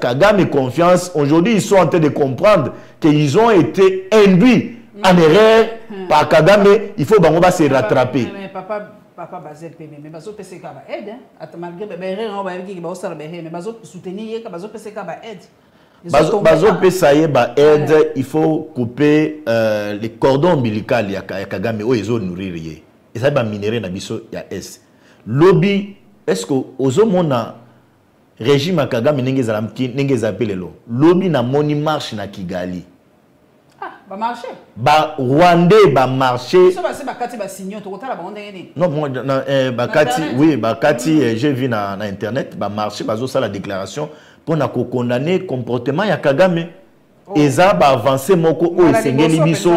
Kagame confiance. Aujourd'hui, ils sont en train de comprendre qu'ils ont été induits en erreur par Kagame. Il faut se rattraper. Mais papa Bazel mais bazo PCK ba aide malgré erreur on va dire ba osala ba mais bazo soutenir bazo PCK ba aide. Bazo PCK ba aide, il faut couper les cordons ombilicaux ya Kagame o ezo nourrir ye. Et ça ba minerai na biso ya S. Lobby est-ce que ozomona régime à Kagame n'enge zapelelo lobby na moni marche na Kigali ba marché ba Rwandais ba marché so ba se ba kati ba signo to kotala ba ndenge non moi ba kati oui ba kati j'ai vu na internet ba marché bazo ça la déclaration pour na ko condamner comportement ya Kagame eza ba avancer moko o esengeli biso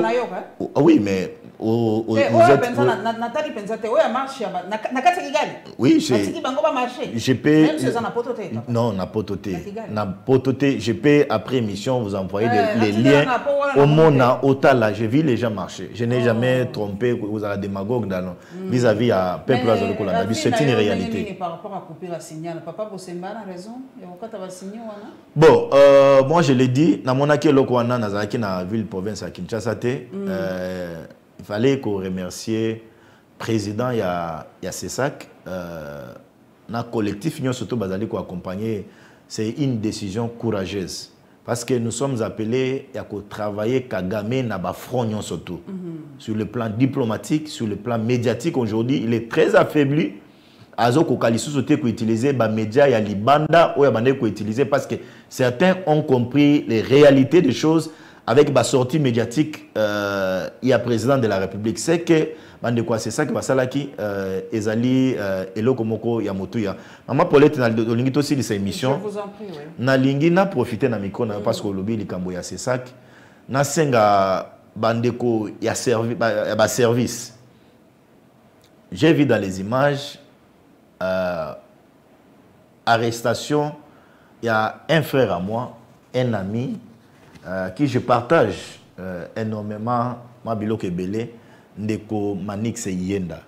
oui mais vous êtes oui je peux non na pototé je peux après émission vous envoyer les liens au Mona Otala j'ai vu les gens marcher je n'ai jamais trompé vous avez démagogue dans vis-à-vis à peuple azolokola c'est une réalité par rapport à couper la signal papa Bosemba a raison bon moi je l'ai dit na monaki lokwana nazaki na ville province à Kinshasa il fallait qu'on remercie le président il y a CESAC na collectif nous surtout bazali ko accompagner c'est une décision courageuse parce que nous sommes appelés à travailler Kagame na ba front surtout sur le plan diplomatique sur le plan médiatique aujourd'hui il est très affaibli azoko kalisu sote ko utiliser ba média ya libanda ou ya bande ko utiliser parce que certains ont compris les réalités des choses avec la sortie médiatique, il y a président de la République. C'est que, c'est ça que va salaki, ezali, eloko moko ya motuya. Maman Paulette, na lingi aussi de cette émission. Je vous en prie, oui. Na lingi na profité na micro, parce que lobby likambo ya c'est ça. Na senga bandeko ya service. J'ai vu dans les images, arrestation, il y a un frère à moi, un ami, qui je partage énormément Mabilo Kebele Ndeko Manix Yenda.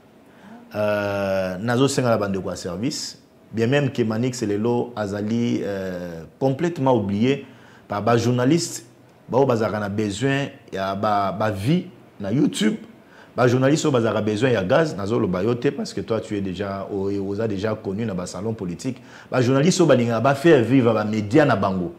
Nazo senga la bande de service. Bien même que Manix Lelo Azali complètement oublié par les journalistes. Bao bazarana besoin ya ba vie na YouTube. Les journalistes ont besoin de gaz, nazo lo bayote parce que toi tu es déjà aux a déjà connu dans le salon politique. Les journalistes ont ba faire vivre les médias na bango.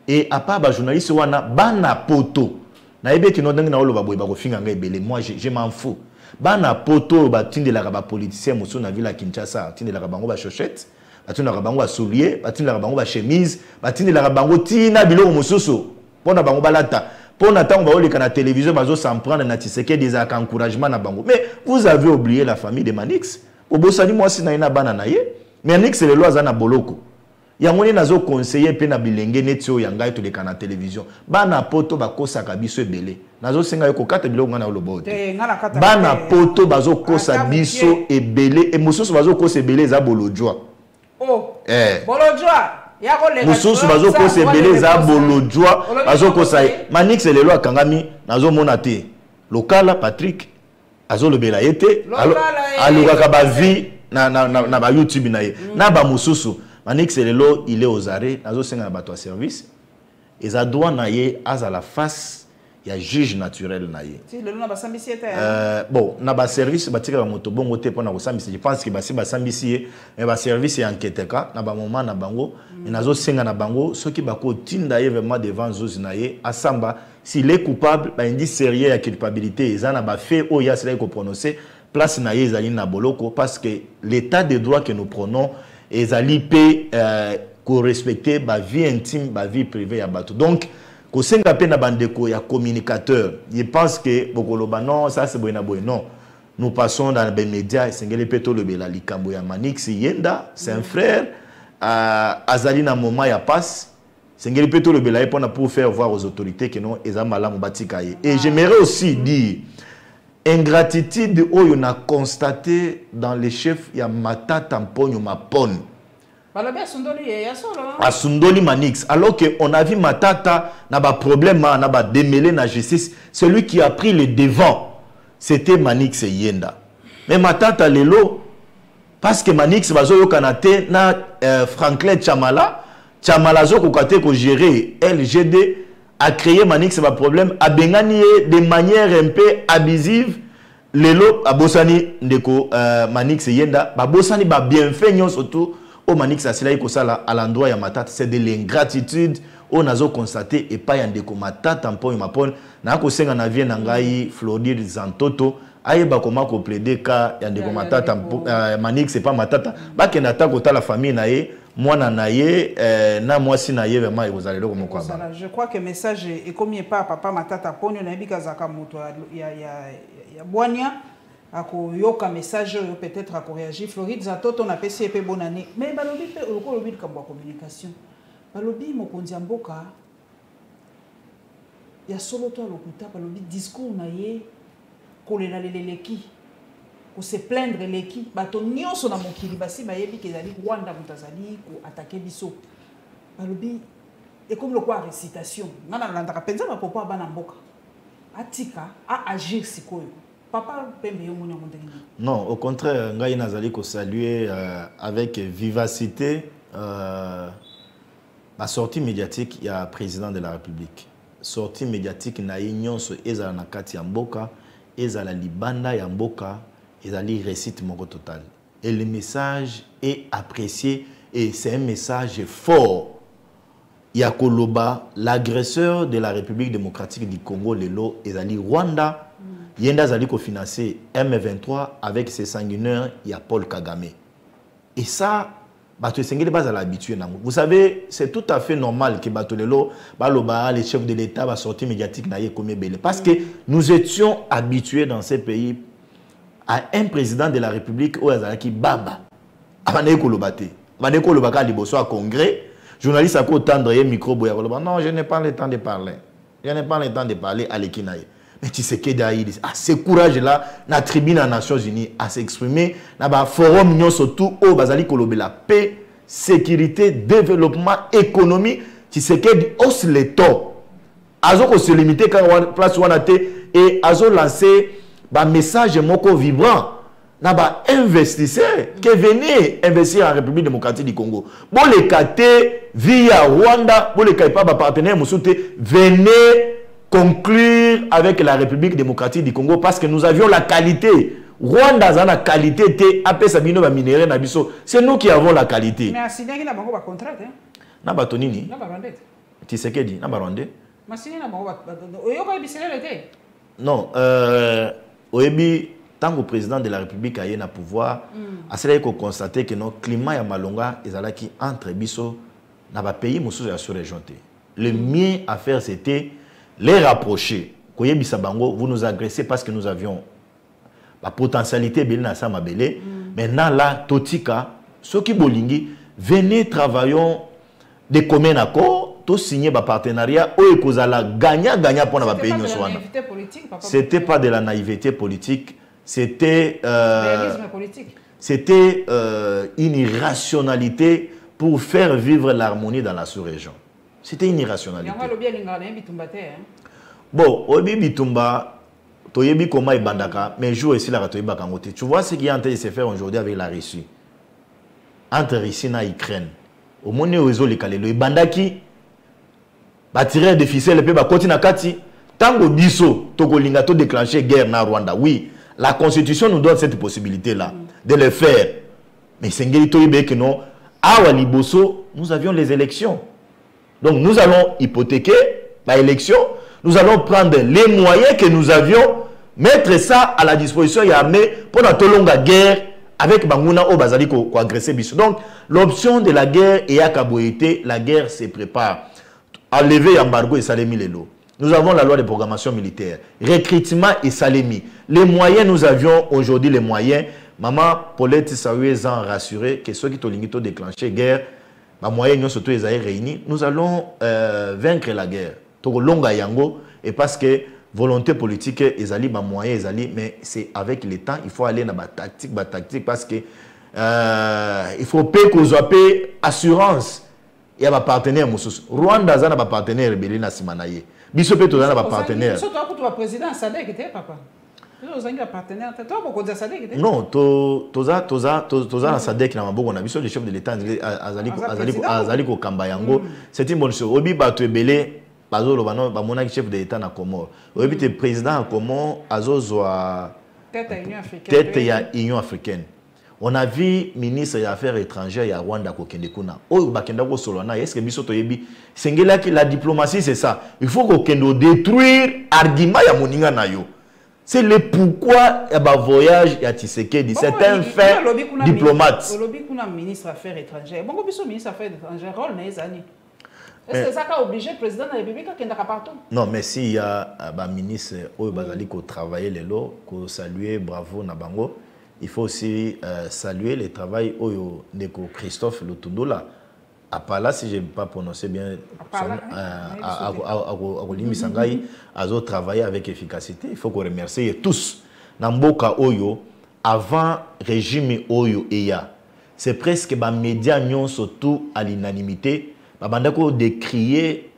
Et à part les journalistes, wana bana poto. Na ebe kino ndenge na olo baboy ba ko finga ngai belé. Moi je m'en fous. Bana poto ba tinde la ba politicien musu na ville à Kinshasa, tinde la bango ba chaussette, ba tinde la bango ba soulier, ba tinde la bango ba chemise, ba tinde la bango tina biloko mususu. Pona bango balata. Pona tango ba oleka na télévision bazo s'en prendre na tiseke des encouragement na bango. Mais vous avez oublié la famille de Manix. Obosani moi si na ina bana na ye. Manix c'est le loi za na boloko. Yangoni nazo conseiller pe na bilenge netio yanga to leka na télévision bana poto bakosa kabiso ebele nazo senga yoko kata biloko ngana olobote bana poto bazo kosa biso ebele e mususu bazo kosa ebele za bolojwa bolojwa yako leka mususu bazo kosa ebele za bolojwa bazo kosa Manix lelo akangami nazo mona te lokala Patrick azo lobela yete alukaka ba vie na ba YouTube na ye na ba mususu Manix Lelo, il est aux arrêts, nazo senga na bato service. Et ça doit naie à la face, il y a juge naturel naie. Si le na ba sambisi bon, na ba service batika ba moto bongo te pona ko sambisi. Je pense que ba sambisi mais ba service est enquête ka na ba moment na bango, et nazo senga na bango, ceux qui ba ko tinda vraiment devant zozi naie asamba, s'il est coupable, ba indi sérieux à culpabilité, ils en a ba fait o ya cela ko prononcer place naie ezali na boloko parce que l'état de droit que nous prenons et zali pe ko respecter ba vie intime, ba vie privée ya bato. Donc ko senga pe na bandeko ya communicateur. Je pense que bokoloba non, ça c'est boyna boy non. Nous passons dans les médias et sengeli pe to le bela likambo ya Manix Yenda, c'est un frère azali na moment ya passe Sengeli Peto le Belaye pour faire voir aux autorités que non, ils ont mal et j'aimerais aussi dire, ingratitude, on a constaté dans les chefs, il y a Matata Mponyo Mapon. Asundoli Manix. Alors qu'on a vu Matata, n'a pas problème, n'a pas démêlé la justice. Celui qui a pris le devant, c'était Manix et Yenda. Mais Matata Lelo, parce que Manix Bazoyo Kanate, na Franklin Chamala, Chamala Zoko Kate ko gérer LGD, a créé Manix pas problème, a bengani de manière un peu abusive. Lelo, a Bossani, Ndeko Manix et Yenda, ba Bossani ba bienfait surtout. Au Manix à l'endroit de Matata, c'est de l'ingratitude. On a constaté et pas yande ko Matata Mponyo Mapon. Na ko senga na vie nangai Floride Zantoto. Aye ba koma ko plaider ka yande ko Matata Manix c'est pas Matata. Ba kenata ko ta la famille na ye, mwana na ye, na mwasi na ye vraiment vous allez le comme quoi. Je crois que le message est comme pas papa Matata Mponyo na bika zaka moto ya Boania. Ako yoka message peut-être à réagir Floride Zatoto na pesi pe bonne année mais balobi pe oko lobi ka communication balobi mokonzi mboka ya solo to lokuta balobi discours na ye kolela leleki ko se plaindre leki bato nyonso na mokili basi bayebi ke zali Rwanda mutazali ko attaquer biso balobi et comme le quoi récitation ngana landaka penza na popo bana mboka atika a agir sikoyo. Papa, non, au contraire, Ngaï Nazali ko saluer avec vivacité la sortie médiatique, il y a le président de la République. Sortie médiatique, il y a une ezala na kati yamboka, ezala libanda yamboka, ezali récite moko total. Et le message est apprécié et c'est un message fort. Yakoloba, l'agresseur de la République démocratique du Congo, Lelo, ezali Rwanda. Yenda Zali ko financer M23 avec ses sanguinaires, il y a Paul Kagame. Et ça, vous savez, c'est tout à fait normal que Batolelo, les chefs de l'État, va sortir médiatique parce que nous étions habitués dans ces pays à un président de la République qui Baba. Congrès, journaliste a tendre micro non, je n'ai pas le temps de parler. Je n'ai pas le temps de parler à l'Ekinaï. Mais tu sais que d'ailleurs, ce courage-là, la tribune des Nations Unies à s'exprimer, dans le forum surtout au Bazali Kolobe, la paix, sécurité, développement, économie, tu sais que hausse les taux. Azo se limiter quand place où on a été et Azo lancé un message moko vibrant. Naba investisseurs qui venaient investir en République démocratique du Congo. Bon les catés via Rwanda, bon les pas partenaires Moussouté, venez conclure avec la République démocratique du Congo parce que nous avions la qualité. Rwanda a la qualité, c'est nous qui avons la qualité. Mais à Sina, il y a un contrat. Na batonini. Tu sais qu'est dit na barondé. Non, oyebi tant que le président de la République a eu le pouvoir, à cela qu'il faut constater que notre climat est malonga et là qui entre biso n'a pas payé monsieur la sous-région. Le mieux à faire c'était les rapprocher. Vous nous agressez parce que nous avions la potentialité de maintenant là, Totika, ceux qui bolingi, venez travaillons des communs accords, tous signer un partenariat, ou gagnant pour notre pays. C'était pas de la naïveté politique, c'était une irrationalité pour faire vivre l'harmonie dans la sous-région. C'était une irrationalité. Bon, Obi Bitumba, Toyebi Koma et Bandaka, mais joue aussi la Toyeba Kangote. Tu vois ce qui est en train de se faire aujourd'hui avec la Russie. Entre Russie et Ukraine. Au moment où ils ont les Kalelo, et Bandaki, va tirer des ficelles, et puis va continuer à Kati. Tango Biso, Togo Lingato déclencher guerre na Rwanda. Oui, la Constitution nous donne cette possibilité-là de le faire. Mais c'est que non. À Waliboso, nous avions les élections. Donc nous allons hypothéquer l'élection, nous allons prendre les moyens que nous avions, mettre ça à la disposition pour notre longue guerre avec Bangouna au Bazali pour agresser Bissou. Donc l'option de la guerre est à Kaboïté, la guerre se prépare. Enlever l'embargo et Salemi Lelo. Nous avons la loi de programmation militaire, recrutement et Salemi. Les moyens, nous avions aujourd'hui les moyens. Maman Paulette Saoué en rassuré que ceux qui ont déclenché guerre, les moyens surtout les réunis, nous allons vaincre la guerre. Donc longa yango et parce que volonté politique ezali ba moyens ezali mais c'est avec le temps il faut aller dans ba tactique parce que il faut payer qu'on assurance il y a ba partenaire mususu Rwanda za na ba partenaire belé na simanaye biso pe to za na ba partenaire biso to ko président Sadek était papa biso za partenaire to ko za Sadek était non toza na Sadek na maboko na biso le chef de l'état azali ko kamba yango c'est une bonne chose obi bato ebele bazolo bano ba monaki chef de l'état na Comore obi te président à Comore azozwa tête ya Union africaine. On a vu ministre des Affaires étrangères ya Rwanda ko kende kuna. O bakenda ko solona est-ce que biso to yebi sengela ki la diplomatie c'est ça. Il faut ko kendo détruire argument ya moninga na yo. C'est le pourquoi ya ba voyage ya Tshisekedi c'est un fait diplomate. Olobi kuna ministre des Affaires étrangères. Bongo biso ministre des Affaires étrangères rôle na ezani. Est-ce que ça a obligé le président de la République à kenda partout? Non, mais s'il y a un ministre qui a travaillé les lots, qui saluer bravo na bango. Il faut aussi saluer le travail de Christophe Lutundula. Apala, si je ne vais pas prononcer bien, Akolimi Sangai, a travaillé avec efficacité. Il faut qu'on remercie tous. Namboka Oyo, avant le régime Oyo Eya, c'est presque les médias non surtout à l'unanimité. Babandako décrier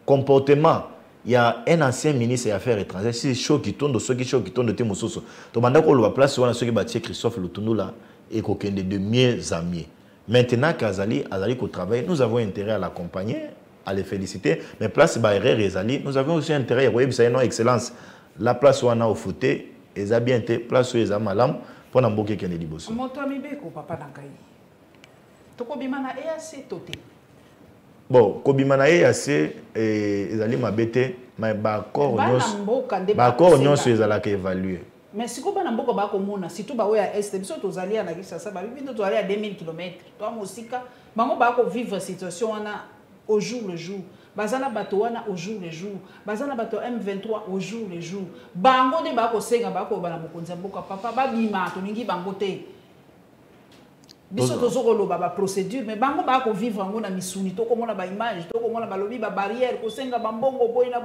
comportement. Il y a un ancien ministre des Affaires étrangères, c'est chaud qui tourne, ceux qui tournent de Témososo. Donc, on va place sur ceux qui battent Christophe Lutundula et qu'aucun de mieux amis. Maintenant qu'Azali au travail, nous avons intérêt à l'accompagner, à les féliciter. Mais place Baïré Azali, nous avons aussi intérêt à voir une excellence. La place où on a au foot, ils ont bien été, place où ils ont malam, pour n'emboquer qu'il y ait des bosses. Mon ami Beko, papa Nangaï. Tokobimana est assez toté. Bon, Kobimana est assez, ils allaient m'abêter, mais d'accord, nous sommes évalués. Mais si vous avez beaucoup de si tout est est, si vous allez à la Gisa, vous allez à 2000 km. Toi, Mosika, vous vivre la situation au jour le jour. Bazana bato wana au jour le jour. Bazana bato M23 au jour le jour. Bango de bako senga bako bana mokonza mboka papa ba bima to ningi bango te. Biso tozoko lo baba procédure mais bango bako vivre ngo na misuni to komona ba image to komona ba lobi ba barrière ko senga bambongo boyina.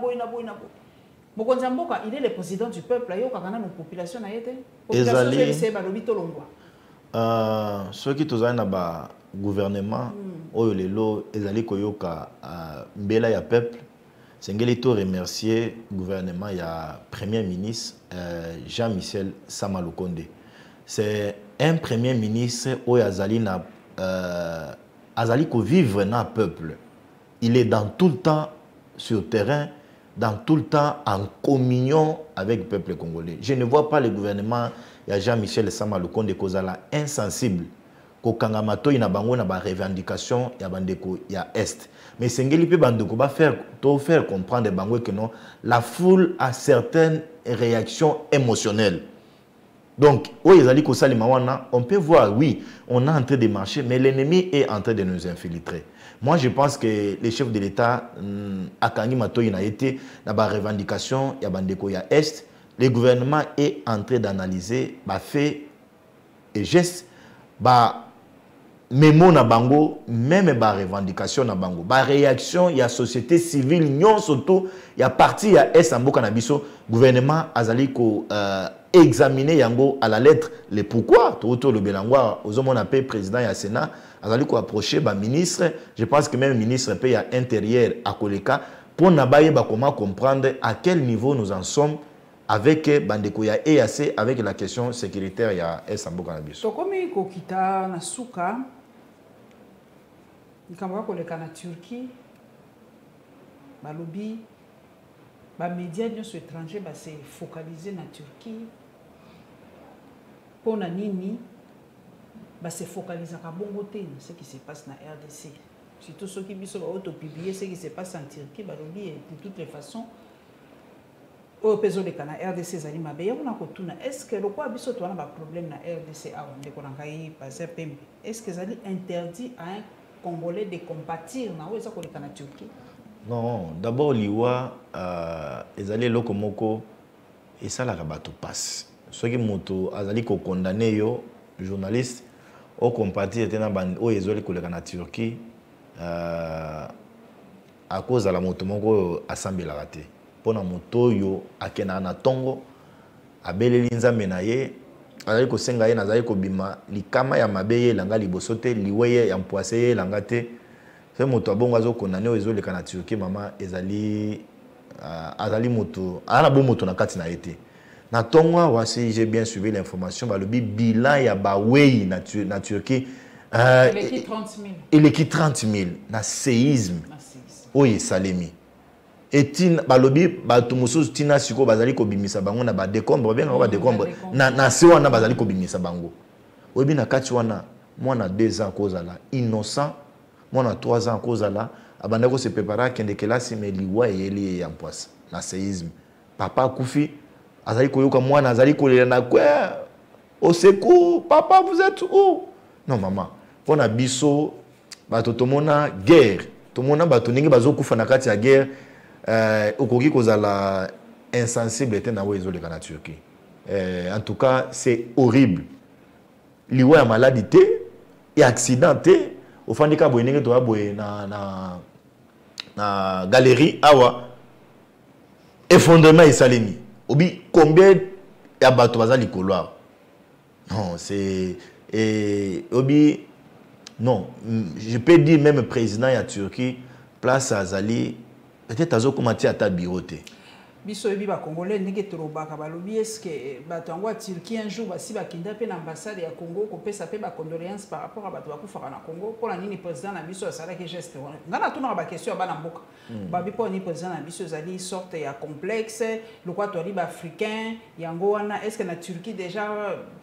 Mokonza mboka il est le président du peuple ayo kakana no population na yete. Population c'est ba lobi to longwa. Ceux qui tozana na ba gouvernement oyo lelo ezali koyoka mbela ya peuple sengeli to remercier gouvernement ya premier ministre Jean-Michel Sama Lukonde. C'est un premier ministre oyo azali na azali ko vivre na peuple. Il est dans tout le temps sur le terrain, dans tout le temps en communion avec le peuple congolais. Je ne vois pas le gouvernement ya Jean-Michel Sama Lukonde kozala insensible. Kokangamato ina bango na ba revendication ya bandeko ya est mais sengeli pe bandeko ba faire comprendre bango que non la foule a certaines réactions émotionnelles donc oyezali ko salima wana on peut voir oui on est en train de marcher mais l'ennemi est en train de nous infiltrer. Moi je pense que les chefs de l'état akangi mato ina été na ba revendication ya bandeko ya est le gouvernement est en train d'analyser ba fait et gestes ba mémo na bango même ba revendication na bango ba réaction ya société civile nyon surtout ya parti ya Esamboka na biso gouvernement azali ko examiner yango à la lettre le pourquoi tout le belangwa ozomona pe président ya Sénat azali ko approcher ba ministre je pense que même ministre pe ya intérieur à Koleka pour na baye ba comment comprendre à quel niveau nous en sommes avec bandeko ya EAC avec la question sécuritaire ya Esamboka na biso tokomi kokita na suka nikamwa koleka na Turquie balobi ba médias nyonso étranger ba se focaliser na Turquie pona nini ba se focaliser ka bongo te na ce qui se passe na RDC surtout ceux qui biso ba auto publier ce qui se passe en Turquie balobi de toutes les façons au peso de kana RDC zali mabe yona ko tuna est-ce que le quoi biso to na ba problème na RDC a on de ko ngai passer pembe est-ce que zali interdit à un Congolais de compatir na oza ko lekana Turquie? Non, d'abord liwa ezali lokomoko et ça la rabato passe. Ceux qui moto azali ko condamné yo journaliste au compatir tena ban o ezoli koleka na Turquie à cause de la moto moko assemblée la raté pona moto yo akena na tongo abeleli nzambe na ye azali ko senga ye nazali ko bima likama ya mabeye langa liboso te liweye ya mpoise ye langa te fe moto abongo azo kondane o ezoleka na Turquie mama ezali azali moto ana bo moto na kati na été na tongo wa si j'ai bien suivi l'information ba le bilan ya ba wei na Turquie il est 30 000 na séisme oye salemi etin balobi bato mususu tina siko bazali ko bimisa bango na ba décombre bien ba décombre na se wana bazali ko bimisa bango oyebi na kati wana mwana 2 ans kozala innocent mwana 3 ans kozala abanda ko se préparer kende kelasi mais liwa yeli ya mpoisa na séisme papa kufi azali koyoka mwana azali kolela na kwa au secours papa vous êtes où non maman pona biso bato tomona guerre tomona bato ningi bazokufa na kati ya guerre okoki kozala insensible te na ezoleka na Turquie en tout cas c'est horrible liwa ya maladie te ya accident te ofandika boye ndenge to boye na galerie awa effondrement esalemi obi combien ya bato baza likolo non c'est obi non je peux dire même président ya Turquie place azali peut-être azo commenter à ta bureau te biso ebi ba congolais ndenge tolobaka balobi est-ce que bato yango ya Turquie un jour basi bakinda pe na ambassade ya Congo kopesa pe ba condoléances par rapport à bato bakufaka na Congo pour la nini président na biso asalaki geste wana ngana tuna ba question ya bana mboka babi po ni président na biso zali sorte ya complexe le quoi to liba africain yango wana est-ce que na Turquie déjà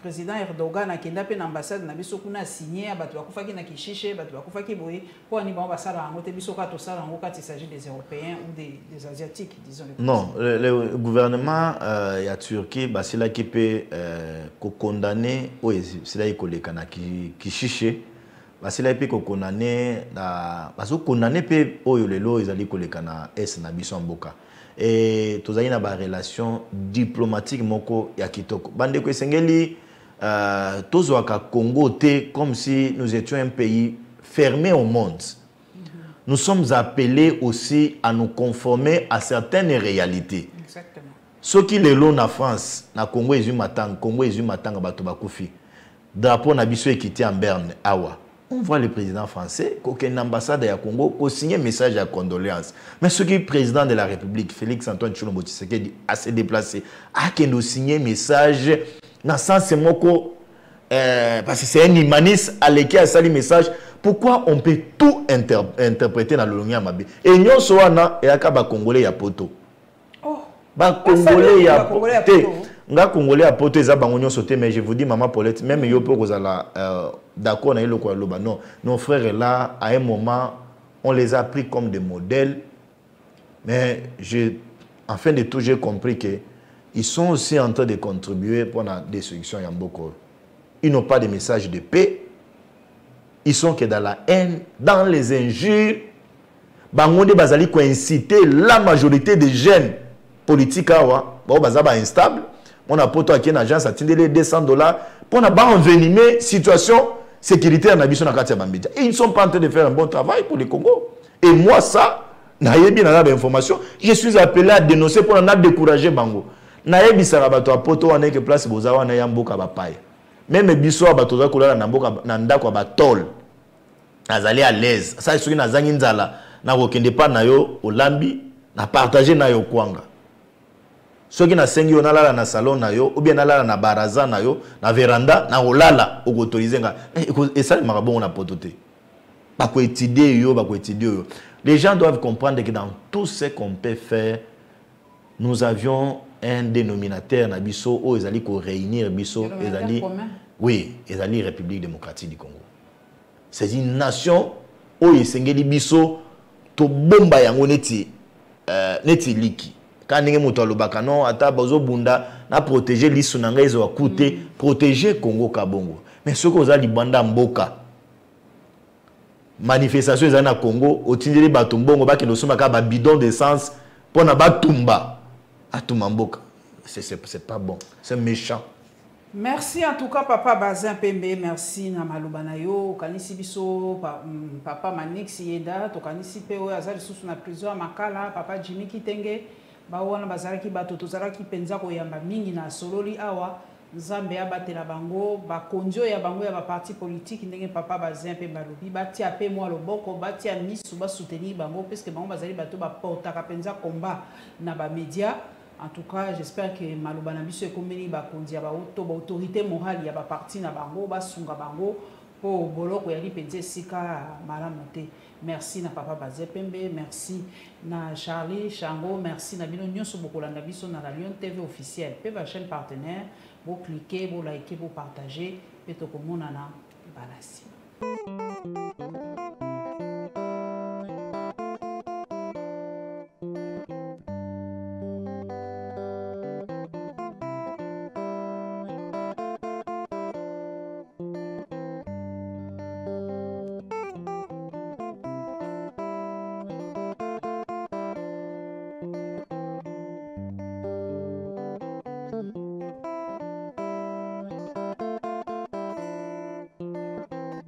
président Erdogan akinda pe na ambassade na biso kuna signé bato bakufaki na kishishe bato bakufaki boye pour ni ba basala yango te biso ka to sala yango quand il s'agit des européens ou des asiatiques disons non le gouvernement ya Turquie basila qui peut condamner o sila ikoleka na kishishe basila pe ko condamner na baso condamner pe oyo lelo ezali koleka na est na biso mboka et tozali na ba relation diplomatique moko ya kitoko bande ko esengeli tozwaka Congo te comme si nous étions un pays fermé au monde. Nous sommes appelés aussi à nous conformer à certaines réalités. Exactement. Ce qui est long en France, na Congo est matang, Congo est matang bato bakufi. Drapeau na biso ekiti en Berne, awa. On voit le président français, qu'aucun ambassade à Congo, pour signer un message de condoléances. Mais ce qui est président de la République, Félix Antoine Tshilombo Tshisekedi, a se déplacé, a qu'il signé un message dans le sens moko, parce que c'est un humaniste à l'équipe a sali message. Pourquoi on peut tout interpréter dans le langue mabé? Et nous sommes là, Congolais à poto. Oh. Congolais à poto. Nga Congolais à poto, ils ont sauté, mais je vous dis, maman Paulette, même yo peut d'accord, non, nos frères là, à un moment, on les a pris comme des modèles, mais en fin de tout, j'ai compris que ils sont aussi en train de contribuer pour la destruction de Yamboko. Ils n'ont pas de message de paix. Ils sont que dans la haine, dans les injures. Bangonde bazali ko inciter la majorité des jeunes politiques instables. On a poto qui une agence a tindé les $200 pour na ba envenimer situation sécuritaire na biso na kati ya bambidja. Et ils ne sont pas en train de faire un bon travail pour le Congo. Et moi ça, na yebi na information, je suis appelé à dénoncer pour na décourager bango. Na yebi sara bato a poto wana ke place bozawa na yamboka ba paye. Même biso abatoza kolala na mboka na ndako ba tol azali à l'aise ça soki na zangi nzala na kokende pa na yo olambi na partager na yo kwanga soki na sengi yo nalala na salon na yo ou bien nalala na baraza na yo na veranda na olala okotorize nga et ça mara bon na potote ba ko étudier yo ba ko étudier yo. Les gens doivent comprendre que dans tout ce qu'on peut faire nous avions un dénominateur na biso o ezali ko réunir biso ezali oui ezali République démocratique du Congo. C'est une nation o esengeli biso to bomba yango neti liki quand ndenge moto alobaka non ata bazo bunda na protéger lisu na ngai zo akute protéger Congo kabongo mais ce que ozali banda mboka manifestation ezali na Congo otindeli bato mbongo bakendo somaka ba bidon d'essence pour na batumba. C'est pas bon, c'est méchant. Merci en tout cas papa Bazin Pembe, merci na maloba na yo kanisi biso papa Manix Yeda to kanisi pe oyo azali susu na prison makala papa Jimmy Kitenge ba wana bazalaki bato tozalaki penza koyamba mingi na sololi awa Nzambe abatela bango bakonzi ya bango ya ba parti politique ndenge papa Bazin Pembe balobi batia pe mwa loboko batia misu ba soutenir bango parce que bango bazali bato ba portaka penza combat na ba média. En tout cas, j'espère que Maloba na biso ekombeni bakonzi ya ba autorité morale ya ba parti na bango basunga bango po boloko ya lipenze sika malamu te. Merci na papa Bazin Pembe, merci na Charlie Chango, merci na bino nyonso bokolanda biso na la Lion TV officielle. Pe ba chaîne partenaire, bo cliquer, bo liker, bo partager, pe to komona na balasi.